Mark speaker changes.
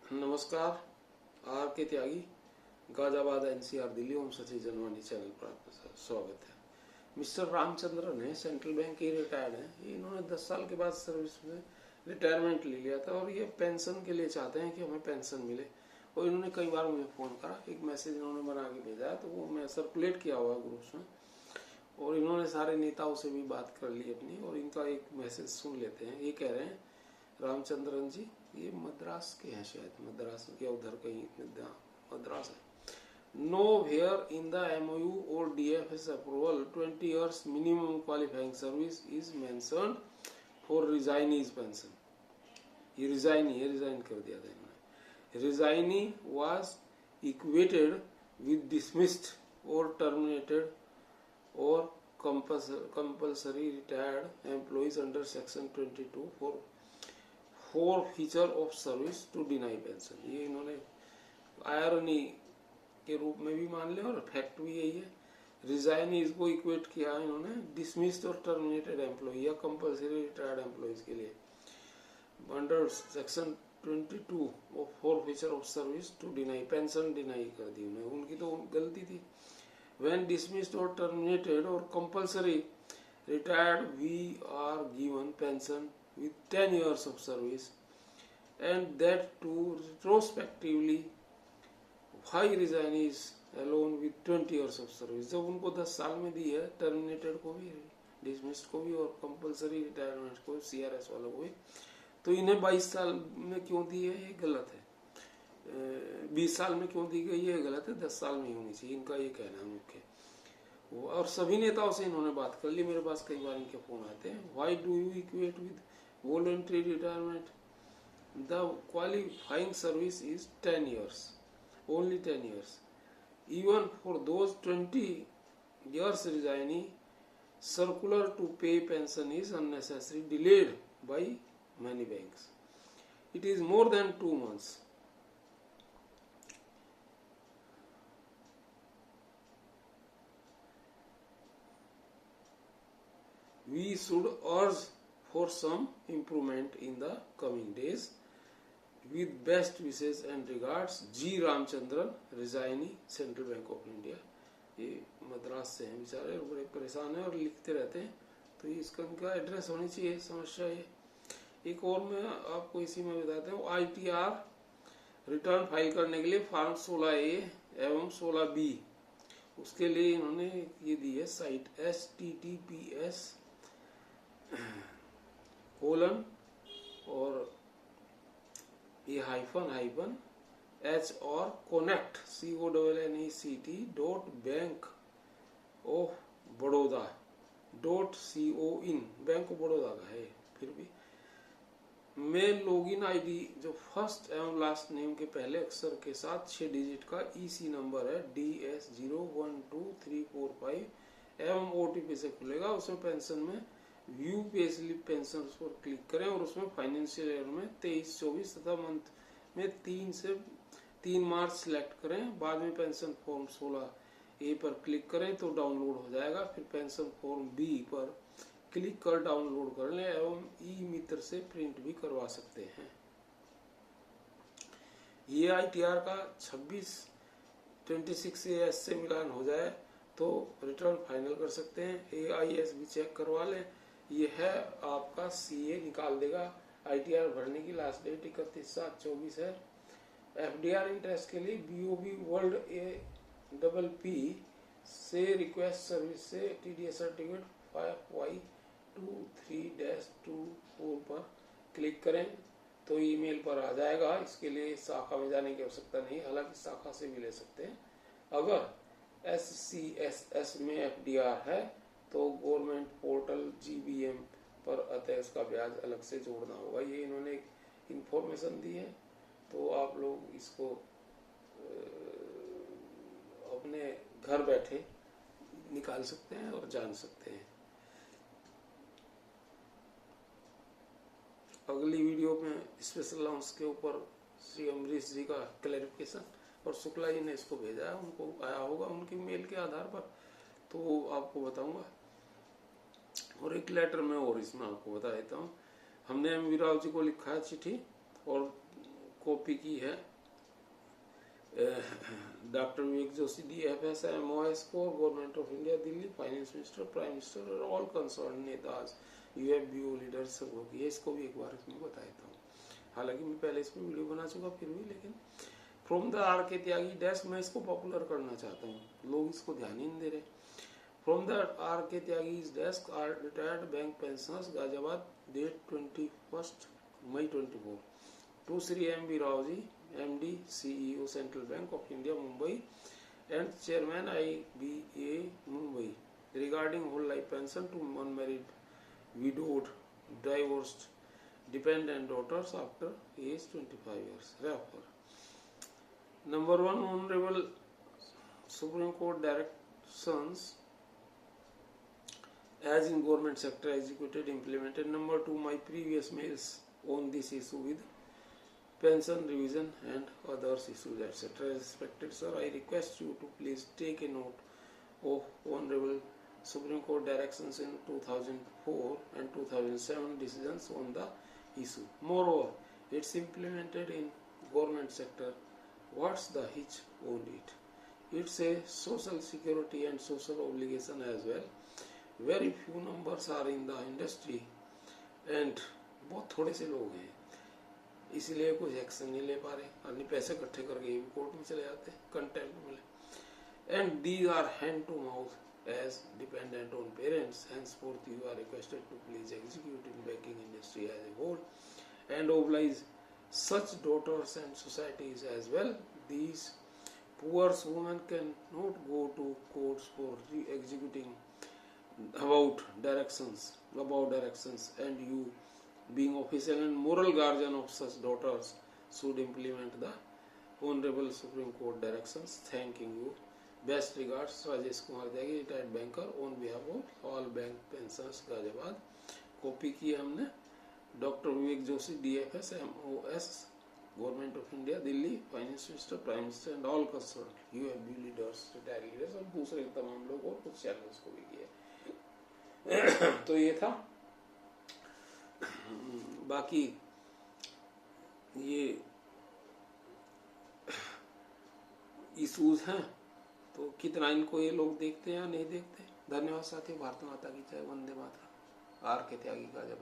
Speaker 1: नमस्कार। आर के त्यागी, गाजियाबाद एनसीआर दिल्ली। ओम सची जनवाणी चैनल पर आपका स्वागत है। मिस्टर रामचंद्रन है, सेंट्रल बैंक के रिटायर्ड हैं। इन्होंने 10 साल के बाद सर्विस में रिटायरमेंट ले लिया था और ये पेंशन के लिए चाहते हैं कि हमें पेंशन मिले। और इन्होंने कई बार मुझे फ़ोन करा, एक मैसेज इन्होंने बना के भेजा है, तो वो मैं सर्कुलेट किया हुआ ग्रुप्स में। और इन्होंने सारे नेताओं से भी बात कर ली अपनी, और इनका एक मैसेज सुन लेते हैं। ये कह रहे हैं, रामचंद्रन जी, ये मद्रास के हैं, शायद मद्रास या उधर कहीं, मद्रास है। Nowhere in the MOU और DFS approval 20 years minimum qualifying service is mentioned for resignees pension. ये रिजाइन कर दिया था इन्होंने। Resignee was equated with dismissed और टर्मिनेटेड और compulsory retired employees under section 22 for feature of service to deny pension. ये इन्होंने आयरनी के रूप में भी मान लिया और फैक्ट भी यही है। रिजाइन इसको इक्वेट किया इन्होंने डिसमिस्ड और टर्मिनेटेड एम्प्लॉय या कंपल्सरी रिटायर्ड एम्प्लॉयज के लिए under section 22 forfeiture of service to deny pension deny कर दी उन्हें। उनकी तो गलती थी। व्हेन डिसमिस्ड और टर्मिनेटेड और compulsory retired, we are given pension with 10 years of service, and that too retrospectively. Why resignees alone with 20 years of service? जब उनको 10 साल में दी है, टर्मिनेटेड को भी, डिसमिस्ड को भी और कंपल्सरी रिटायरमेंट को, CRS वालों को भी, तो इन्हें 22 साल में क्यों दी है? ये गलत है। 20 साल में क्यों दी गई है? गलत है। 10 साल में ही होनी चाहिए, इनका ये कहना है मुख्य। और सभी नेताओं से इन्होंने बात कर ली। मेरे पास कई बार इनके फोन आते हैं। Why do you equate with voluntary retirement? The qualifying service is 10 years, only 10 years. Even for those 20 years resigning, circular to pay pension is unnecessary, delayed by many banks. It is more than 2 months. We should urge for some improvement in the coming days. With best wishes and regards, G. Ramchandran, resigning, Central Bank of India. ये मद्रास से हैं बेचारे और बड़े परेशान हैं और लिखते रहते हैं, तो इसका इनका एड्रेस होनी चाहिए। समस्या ये एक और मैं आपको इसी में बताता हूँ। ITR रिटर्न फाइल करने के लिए फॉर्म 16A एवं 16B, उसके लिए इन्होंने ये दी है साइट https कोलन और ये हाइफन H और connect CONNECT .bank of Baroda .co.in, bank of Baroda का है। फिर भी मैं लॉगिन आईडी जो फर्स्ट एवं लास्ट नेम के पहले अक्षर के साथ 6 डिजिट का EC नंबर है DS012345 एवं OTP से खुलेगा। उसमें पेंशन में व्यू पे स्लिप पेंशन पर क्लिक करें और उसमें फाइनेंशियल ईयर में 23-24 तथा मंथ में 3 मार्च सिलेक्ट करें। बाद में पेंशन फॉर्म 16A पर क्लिक करें तो डाउनलोड हो जाएगा। फिर पेंशन फॉर्म B पर क्लिक कर डाउनलोड कर लें एवं ई-मित्र से प्रिंट भी करवा सकते हैं। ये ITR का 26AS से मिलान हो जाए तो रिटर्न फाइनल कर सकते हैं। AIS भी चेक करवा लें। ये है आपका CA निकाल देगा। ITR भरने की लास्ट डेट 31/7/24 है। FDR इंटरेस्ट के लिए BOB वर्ल्ड APP से रिक्वेस्ट सर्विस से TDS सर्टिफिकेट 5Y23-24 पर क्लिक करें तो ईमेल पर आ जाएगा। इसके लिए शाखा में जाने की आवश्यकता नहीं, हालांकि शाखा से भी ले सकते हैं। अगर SCSS में FDR है तो गवर्नमेंट पोर्टल GBM पर अतः इसका ब्याज अलग से जोड़ना होगा। ये इन्होंने इंफॉर्मेशन दी है, तो आप लोग इसको अपने घर बैठे निकाल सकते हैं और जान सकते हैं। अगली वीडियो में स्पेशल अनाउंस के ऊपर श्री अमरीश जी का क्लैरिफिकेशन, और शुक्ला जी ने इसको भेजा है, उनको आया होगा उनकी मेल के आधार पर, तो आपको बताऊंगा। और एक लेटर में और इसमें आपको बता देता हूँ। हमने MV राव जी को लिखा है चिट्ठी और कॉपी की है doctor Vivek Joshi DFS MOS को, government of India Delhi, finance minister, prime minister और ऑल कंसर्न नेताज UFBO लीडर्स सब होगी। इसको भी एक बार इसमें बता देता हूँ, हालांकि मैं पहले इस पर वीडियो बना चुका फिर भी, लेकिन from the RK Tyagi desk, मैं इसको पॉपुलर करना चाहता हूँ, लोग इसको ध्यान ही नहीं दे रहे। From the RK Tyagi's desk are retired bank pensioners Ghaziabad, date 21 May 24, to Shri MV Rao ji, MD CEO Central Bank of India Mumbai and chairman IBA Mumbai, regarding whole life pension to unmarried, widowed, divorced, dependent daughters after age 25 years. Refer. Number 1, Honorable Supreme Court directions as in government sector executed implemented. Number 2, my previous mails on this issue with pension revision and others issues etc. Respected sir, I request you to please take a note of Honorable Supreme Court directions in 2004 and 2007 decisions on the issue. Moreover, it's implemented in government sector. What's the hitch on it? It's a social security and social obligation as well. Very few numbers are in the industry and बहुत थोड़े से लोग हैं, इसलिए कुछ action नहीं ले पा रहे, अन्य पैसे इकट्ठे करके ये भी कोर्ट में चले जाते हैं, कंटेम्प्ट मिले। And these are hand to mouth as dependent on parents. Henceforth, you are requested to please execute in banking industry as a whole and oblige such daughters and societies as well. These poor women cannot go to courts for executing about directions, and you, being official and moral guardian of such daughters, should implement the Honorable Supreme Court directions. Thanking you. Best regards, Rajesh Kumar Tyagi, retired banker, on behalf of all bank pensioners Ghaziabad. Copy की हमने doctor Vivek Joshi DFS MOS government of India Delhi, finance minister, prime minister and all concern UFB leaders, retired leaders और दूसरे तमाम लोग और कुछ channels को भी किया। तो ये था, बाकी ये इशूज हैं तो कितना इनको ये लोग देखते हैं या नहीं देखते। धन्यवाद साथियों। भारत माता की जय, वंदे मातरम। RK त्यागी का जवाब।